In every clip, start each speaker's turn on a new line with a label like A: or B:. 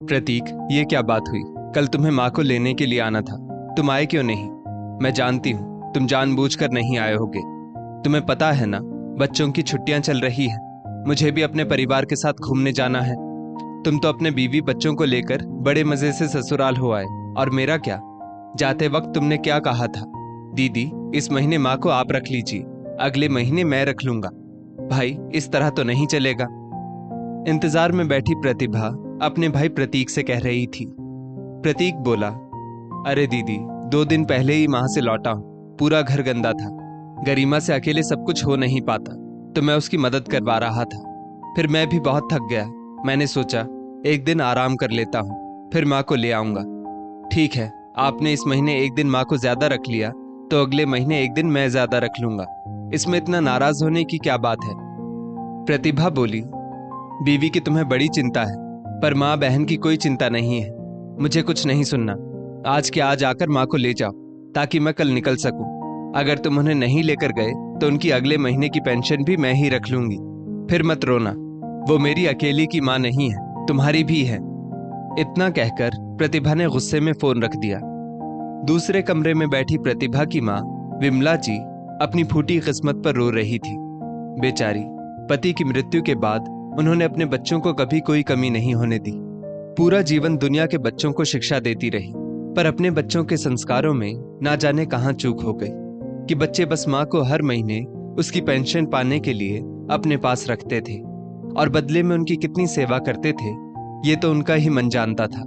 A: प्रतीक, ये क्या बात हुई? कल तुम्हें माँ को लेने के लिए आना था, तुम आए क्यों नहीं? मैं जानती हूँ तुम जानबूझकर नहीं आए होगे। तुम्हें पता है ना, बच्चों की छुट्टियां चल रही हैं। मुझे भी अपने परिवार के साथ घूमने जाना है। तुम तो अपने बीवी बच्चों को लेकर बड़े मजे से ससुराल हो आए, और मेरा क्या? जाते वक्त तुमने क्या कहा था? दीदी, इस महीने माँ को आप रख लीजिए, अगले महीने मैं रख लूंगा। भाई, इस तरह तो नहीं चलेगा। इंतजार में बैठी प्रतिभा अपने भाई प्रतीक से कह रही थी। प्रतीक बोला, अरे दीदी, 2 दिन पहले ही वहां से लौटा हूं, पूरा घर गंदा था। गरिमा से अकेले सब कुछ हो नहीं पाता, तो मैं उसकी मदद करवा रहा था। फिर मैं भी बहुत थक गया। मैंने सोचा एक दिन आराम कर लेता हूँ, फिर माँ को ले आऊंगा। ठीक है, आपने इस महीने एक दिन माँ को ज्यादा रख लिया, तो अगले महीने एक दिन मैं ज्यादा रख लूंगा। इसमें इतना नाराज होने की क्या बात है? प्रतिभा बोली, बीवी की तुम्हें बड़ी चिंता है, पर माँ बहन की कोई चिंता नहीं है। मुझे कुछ नहीं सुनना। आज के आज आकर माँ को ले जाओ, ताकि मैं कल निकल सकूं। अगर तुम उन्हें नहीं लेकर गए तो उनकी अगले महीने की पेंशन भी मैं ही रख लूंगी। फिर मत रोना, वो मेरी अकेली की माँ नहीं है, तुम्हारी भी है। इतना कहकर प्रतिभा ने गुस्से में फोन रख दिया। दूसरे कमरे में बैठी प्रतिभा की माँ विमला जी अपनी फूटी किस्मत पर रो रही थी। बेचारी, पति की मृत्यु के बाद उन्होंने अपने बच्चों को कभी कोई कमी नहीं होने दी। पूरा जीवन दुनिया के बच्चों को शिक्षा देती रही, पर अपने बच्चों के संस्कारों में ना जाने कहां चूक हो गई कि बच्चे बस माँ को हर महीने उसकी पेंशन पाने के लिए अपने पास रखते थे, और बदले में उनकी कितनी सेवा करते थे ये तो उनका ही मन जानता था।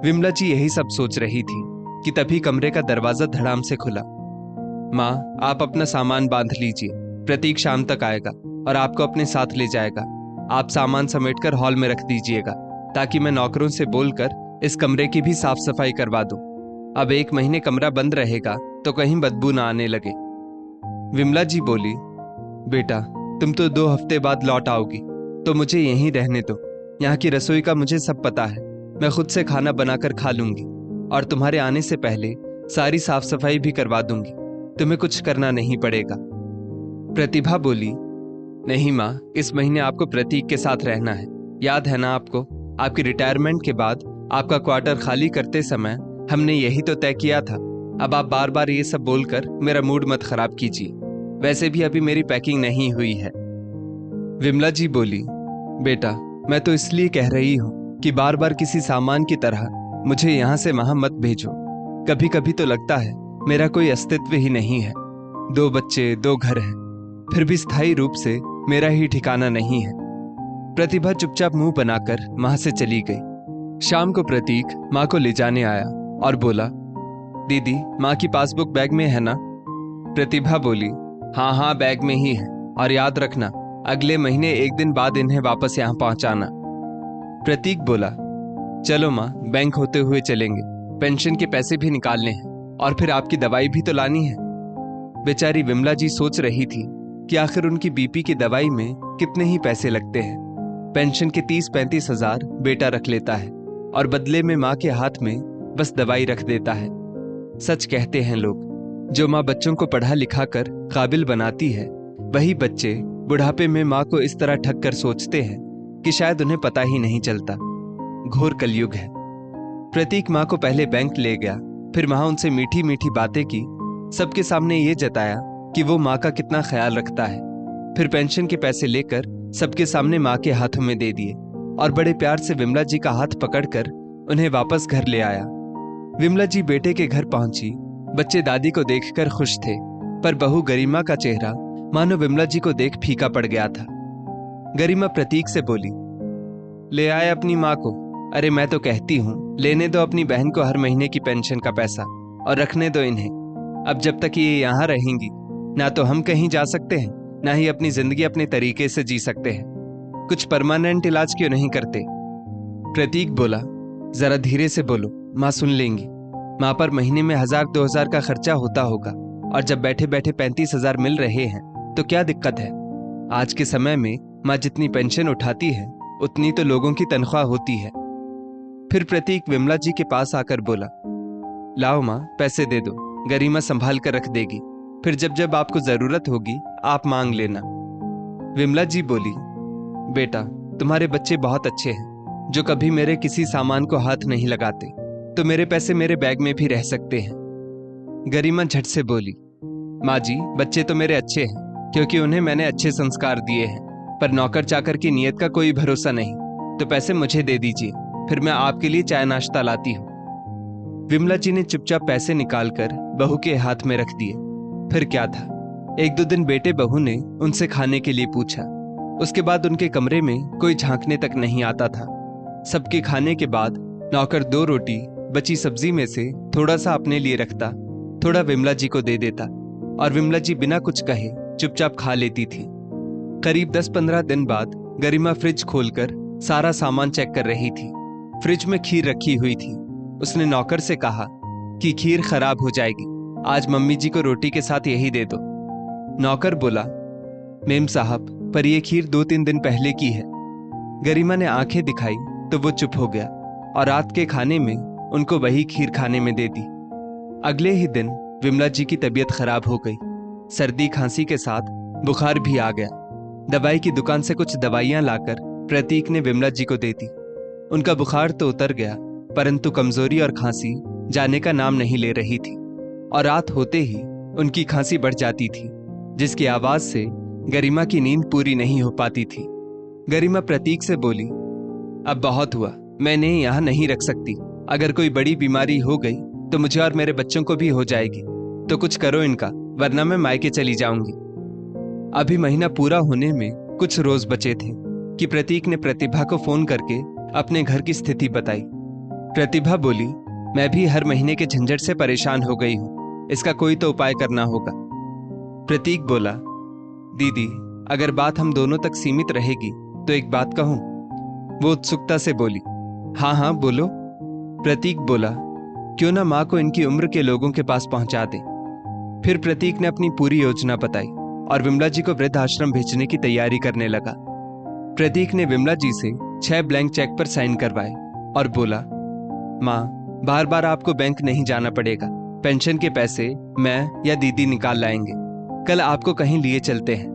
A: विमला जी यही सब सोच रही थी कि तभी कमरे का दरवाजा धड़ाम से खुला। माँ, आप अपना सामान बांध लीजिए, प्रतीक शाम तक आएगा और आपको अपने साथ ले जाएगा। आप सामान समेटकर हॉल में रख दीजिएगा, ताकि मैं नौकरों से बोलकर इस कमरे की भी साफ सफाई करवा दूं। अब 1 महीने कमरा बंद रहेगा तो कहीं बदबू ना आने लगे। विमला जी बोली, बेटा, तुम तो 2 हफ्ते बाद लौट आओगी, तो मुझे यहीं रहने दो। यहाँ की रसोई का मुझे सब पता है, मैं खुद से खाना बनाकर खा लूंगी, और तुम्हारे आने से पहले सारी साफ सफाई भी करवा दूंगी। तुम्हें कुछ करना नहीं पड़ेगा। प्रतिभा बोली, नहीं माँ, इस महीने आपको प्रतीक के साथ रहना है। याद है ना आपको, आपकी रिटायरमेंट के बाद आपका क्वार्टर खाली करते समय हमने यही तो तय किया था। अब आप बार बार ये सब बोलकर मेरा मूड मत खराब कीजिए। वैसे भी अभी मेरी पैकिंग नहीं हुई है। विमला जी बोली, बेटा, मैं तो इसलिए कह रही हूँ कि बार बार किसी सामान की तरह मुझे यहाँ से वहां मत भेजो। कभी कभी तो लगता है मेरा कोई अस्तित्व ही नहीं है। 2 बच्चे, 2 घर हैं, फिर भी स्थायी रूप से मेरा ही ठिकाना नहीं है। प्रतिभा चुपचाप मुंह बनाकर वहां से चली गई। शाम को प्रतीक माँ को ले जाने आया और बोला, दीदी, माँ की पासबुक बैग में है ना? प्रतिभा बोली, हाँ हाँ, बैग में ही है, और याद रखना अगले महीने एक दिन बाद इन्हें वापस यहाँ पहुंचाना। प्रतीक बोला, चलो माँ, बैंक होते हुए चलेंगे, पेंशन के पैसे भी निकालने हैं, और फिर आपकी दवाई भी तो लानी है। बेचारी विमला जी सोच रही थी कि आखिर उनकी बीपी की दवाई में कितने ही पैसे लगते हैं। पेंशन के 30-35 हजार बेटा रख लेता है, और बदले में माँ के हाथ में बस दवाई रख देता है। सच कहते हैं लोग, जो माँ बच्चों को पढ़ा लिखा कर काबिल बनाती है, वही बच्चे बुढ़ापे में माँ को इस तरह ठग कर सोचते हैं कि शायद उन्हें पता ही नहीं चलता। घोर कलयुग है। प्रतीक माँ को पहले बैंक ले गया, फिर वहां उनसे मीठी मीठी बातें की, सबके सामने ये जताया कि वो माँ का कितना ख्याल रखता है। फिर पेंशन के पैसे लेकर सबके सामने माँ के हाथों में दे दिए, और बड़े प्यार से विमला जी का हाथ पकड़कर उन्हें वापस घर ले आया। विमला जी बेटे के घर पहुंची। बच्चे दादी को देखकर खुश थे, पर बहू गरिमा का चेहरा मानो विमला जी को देख फीका पड़ गया था। गरिमा प्रतीक से बोली, ले आए अपनी माँ को। अरे मैं तो कहती हूँ, लेने दो अपनी बहन को हर महीने की पेंशन का पैसा, और रखने दो इन्हें। अब जब तक ये यहाँ रहेंगी, ना तो हम कहीं जा सकते हैं, ना ही अपनी जिंदगी अपने तरीके से जी सकते हैं। कुछ परमानेंट इलाज क्यों नहीं करते? प्रतीक बोला, जरा धीरे से बोलो, माँ सुन लेंगी। माँ पर महीने में 1000-2000 का खर्चा होता होगा, और जब बैठे बैठे 35,000 मिल रहे हैं तो क्या दिक्कत है? आज के समय में माँ जितनी पेंशन उठाती है, उतनी तो लोगों की तनख्वाह होती है। फिर प्रतीक विमला जी के पास आकर बोला, लाओ माँ, पैसे दे दो, गरिमा संभाल कर रख देगी, फिर जब जब आपको जरूरत होगी आप मांग लेना। विमला जी बोली, बेटा, तुम्हारे बच्चे बहुत अच्छे हैं, जो कभी मेरे किसी सामान को हाथ नहीं लगाते, तो मेरे पैसे मेरे बैग में भी रह सकते हैं। गरिमा झट से बोली, माँ जी, बच्चे तो मेरे अच्छे हैं क्योंकि उन्हें मैंने अच्छे संस्कार दिए हैं, पर नौकर चाकर की नीयत का कोई भरोसा नहीं। तो पैसे मुझे दे दीजिए, फिर मैं आपके लिए चाय नाश्ता लाती हूँ। विमला जी ने चुपचाप पैसे निकालकर बहू के हाथ में रख दिए। फिर क्या था, एक दो दिन बेटे बहू ने उनसे खाने के लिए पूछा। उसके बाद उनके कमरे में कोई झांकने तक नहीं आता था। सबके खाने के बाद नौकर 2 रोटी बची सब्जी में से थोड़ा सा अपने लिए रखता, थोड़ा विमला जी को दे देता, और विमला जी बिना कुछ कहे चुपचाप खा लेती थी। करीब 10-15 दिन बाद गरिमा फ्रिज खोलकर सारा सामान चेक कर रही थी। फ्रिज में खीर रखी हुई थी। उसने नौकर से कहा कि खीर खराब हो जाएगी, आज मम्मी जी को रोटी के साथ यही दे दो। नौकर बोला, मेम साहब, पर यह खीर 2-3 दिन पहले की है। गरिमा ने आंखें दिखाई तो वो चुप हो गया और रात के खाने में उनको वही खीर खाने में दे दी। अगले ही दिन विमला जी की तबीयत खराब हो गई। सर्दी खांसी के साथ बुखार भी आ गया। दवाई की दुकान से कुछ दवाइयां लाकर प्रतीक ने विमला जी को दे दी। उनका बुखार तो उतर गया, परंतु कमजोरी और खांसी जाने का नाम नहीं ले रही थी, और रात होते ही उनकी खांसी बढ़ जाती थी, जिसकी आवाज से गरिमा की नींद पूरी नहीं हो पाती थी। गरिमा प्रतीक से बोली, अब बहुत हुआ, मैं इन्हें यहां नहीं रख सकती। अगर कोई बड़ी बीमारी हो गई तो मुझे और मेरे बच्चों को भी हो जाएगी। तो कुछ करो इनका, वरना मैं मायके चली जाऊंगी। अभी महीना पूरा होने में कुछ रोज बचे थे कि प्रतीक ने प्रतिभा को फोन करके अपने घर की स्थिति बताई। प्रतिभा बोली, मैं भी हर महीने के झंझट से परेशान हो गई हूं, इसका कोई तो उपाय करना होगा। प्रतीक बोला, दीदी, अगर बात हम दोनों तक सीमित रहेगी तो एक बात कहूं? वो उत्सुकता से बोली, हाँ हाँ बोलो। प्रतीक बोला, क्यों ना माँ को इनकी उम्र के लोगों के पास पहुंचा दे। फिर प्रतीक ने अपनी पूरी योजना बताई और विमला जी को वृद्धाश्रम भेजने की तैयारी करने लगा। प्रतीक ने विमला जी से 6 ब्लैंक चेक पर साइन करवाए और बोला, माँ, बार बार आपको बैंक नहीं जाना पड़ेगा। पेंशन के पैसे मैं या दीदी निकाल लाएंगे। कल आपको कहीं लिए चलते हैं,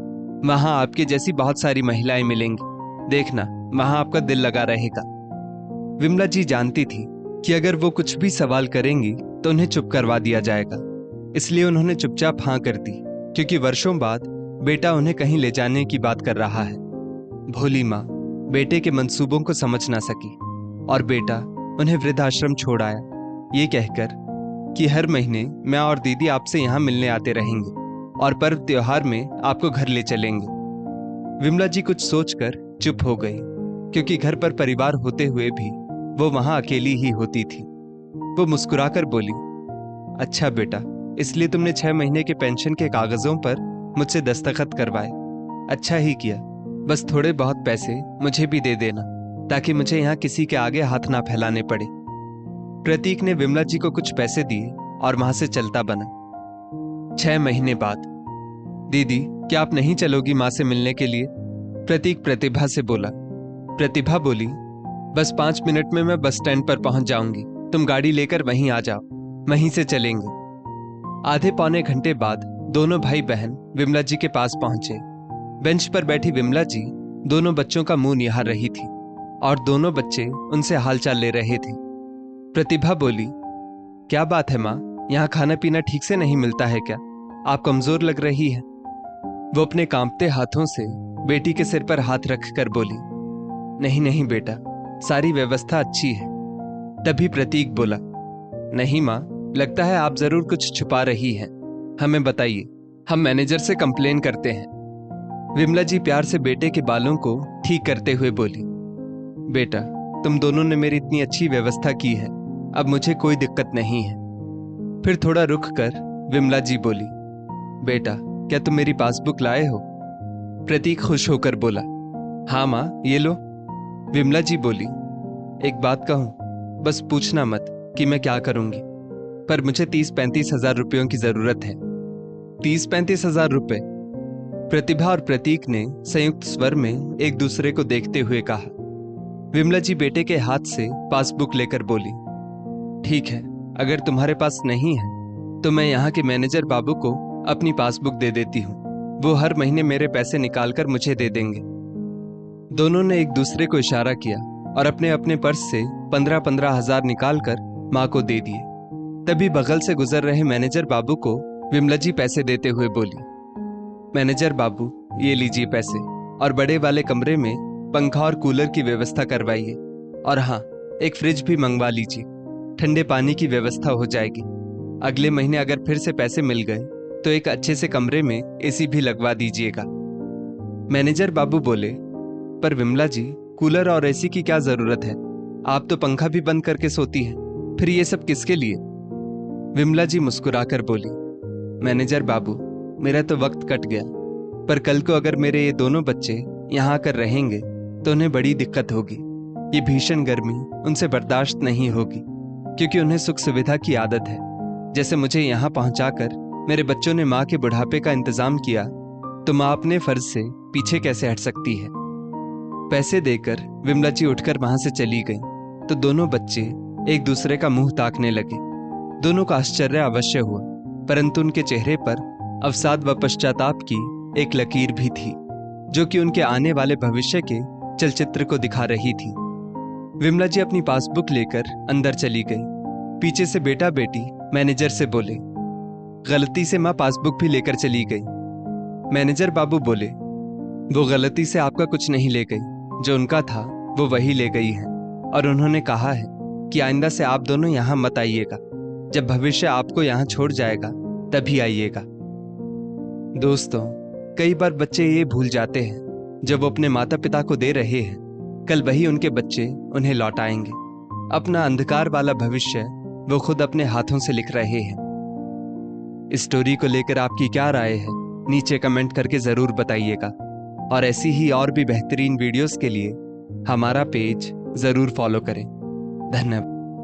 A: वहां आपके जैसी बहुत सारी महिलाएं मिलेंगी। देखना, वहां आपका दिल लगा रहेगा। विमला जी जानती थी कि अगर वो कुछ भी सवाल करेंगी तो उन्हें चुप करवा दिया जाएगा, इसलिए उन्होंने चुपचाप हाँ कर दी, क्योंकि वर्षों बाद बेटा उन्हें कहीं ले जाने की बात कर रहा है। भोली माँ बेटे के मंसूबों को समझ ना सकी और बेटा उन्हें वृद्धाश्रम छोड़ आया, ये कहकर कि हर महीने मैं और दीदी आपसे यहाँ मिलने आते रहेंगे और पर्व त्योहार में आपको घर ले चलेंगे। विमला जी कुछ सोचकर चुप हो गई, क्योंकि घर पर परिवार होते हुए भी वो वहां अकेली ही होती थी। वो मुस्कुराकर बोली, अच्छा बेटा, इसलिए तुमने 6 महीने के पेंशन के कागजों पर मुझसे दस्तखत करवाए। अच्छा ही किया। बस थोड़े बहुत पैसे मुझे भी दे देना, ताकि मुझे यहाँ किसी के आगे हाथ ना फैलाने पड़े। प्रतीक ने विमला जी को कुछ पैसे दिए और वहां से चलता बना। 6 महीने बाद, दीदी, क्या आप नहीं चलोगी माँ से मिलने के लिए? प्रतीक प्रतिभा से बोला। प्रतिभा बोली, बस 5 मिनट में मैं बस स्टैंड पर पहुंच जाऊंगी, तुम गाड़ी लेकर वहीं आ जाओ, वहीं से चलेंगे। आधे पौने घंटे बाद दोनों भाई बहन विमला जी के पास पहुंचे। बेंच पर बैठी विमला जी दोनों बच्चों का मुंह निहार रही थी और दोनों बच्चे उनसे हालचाल ले रहे थे। प्रतिभा बोली, क्या बात है माँ, यहाँ खाना पीना ठीक से नहीं मिलता है क्या? आप कमजोर लग रही है। वो अपने कांपते हाथों से बेटी के सिर पर हाथ रखकर बोली, नहीं नहीं बेटा, सारी व्यवस्था अच्छी है। तभी प्रतीक बोला, नहीं माँ, लगता है आप जरूर कुछ छुपा रही हैं, हमें बताइए, हम मैनेजर से कंप्लेन करते हैं। विमला जी प्यार से बेटे के बालों को ठीक करते हुए बोली, बेटा, तुम दोनों ने मेरी इतनी अच्छी व्यवस्था की है, अब मुझे कोई दिक्कत नहीं है। फिर थोड़ा रुक कर विमला जी बोली, बेटा, क्या तुम मेरी पासबुक लाए हो? प्रतीक खुश होकर बोला, हाँ माँ, ये लो। विमला जी बोली, एक बात कहूं, बस पूछना मत कि मैं क्या करूंगी, पर मुझे 30-35 हजार रुपयों की जरूरत है। 30-35 हजार रुपए? प्रतिभा और प्रतीक ने संयुक्त स्वर में एक दूसरे को देखते हुए कहा। विमला जी बेटे के हाथ से पासबुक लेकर बोली, ठीक है, अगर तुम्हारे पास नहीं है तो मैं यहाँ के मैनेजर बाबू को अपनी पासबुक दे देती हूँ, वो हर महीने मेरे पैसे निकालकर मुझे दे देंगे। दोनों ने एक दूसरे को इशारा किया और अपने अपने पर्स से 15-15 हजार निकाल कर माँ को दे दिए। तभी बगल से गुजर रहे मैनेजर बाबू को विमला जी पैसे देते हुए बोली, मैनेजर बाबू ये लीजिए पैसे, और बड़े वाले कमरे में पंखा और कूलर की व्यवस्था करवाइए, और हाँ, एक फ्रिज भी मंगवा लीजिए, ठंडे पानी की व्यवस्था हो जाएगी। अगले महीने अगर फिर से पैसे मिल गए तो एक अच्छे से कमरे में एसी भी लगवा दीजिएगा। मैनेजर बाबू बोले, पर विमला जी, कूलर और एसी की क्या जरूरत है? आप तो पंखा भी बंद करके सोती हैं, फिर ये सब किसके लिए? विमला जी मुस्कुराकर बोली, मैनेजर बाबू, मेरा तो वक्त कट गया, पर कल को अगर मेरे ये दोनों बच्चे यहाँ आकर रहेंगे तो उन्हें बड़ी दिक्कत होगी। ये भीषण गर्मी उनसे बर्दाश्त नहीं होगी, क्योंकि उन्हें सुख सुविधा की आदत है। जैसे मुझे यहाँ पहुंचाकर मेरे बच्चों ने माँ के बुढ़ापे का इंतजाम किया, तो माँ अपने फर्ज से पीछे कैसे हट सकती है? पैसे देकर विमला जी उठकर वहां से चली गई तो दोनों बच्चे एक दूसरे का मुंह ताकने लगे। दोनों का आश्चर्य अवश्य हुआ, परंतु उनके चेहरे पर अवसाद व पश्चाताप की एक लकीर भी थी, जो कि उनके आने वाले भविष्य के चलचित्र को दिखा रही थी। विमला जी अपनी पासबुक लेकर अंदर चली गई। पीछे से बेटा बेटी मैनेजर से बोले, गलती से माँ पासबुक भी लेकर चली गई। मैनेजर बाबू बोले, वो गलती से आपका कुछ नहीं ले गई, जो उनका था वो वही ले गई है, और उन्होंने कहा है कि आइंदा से आप दोनों यहाँ मत आइएगा, जब भविष्य आपको यहाँ छोड़ जाएगा तभी आइएगा। दोस्तों, कई बार बच्चे ये भूल जाते हैं जब वो अपने माता पिता को दे रहे हैं, कल वही उनके बच्चे उन्हें लौटाएंगे। अपना अंधकार वाला भविष्य वो खुद अपने हाथों से लिख रहे हैं। इस स्टोरी को लेकर आपकी क्या राय है, नीचे कमेंट करके जरूर बताइएगा, और ऐसी ही और भी बेहतरीन वीडियोस के लिए हमारा पेज जरूर फॉलो करें। धन्यवाद।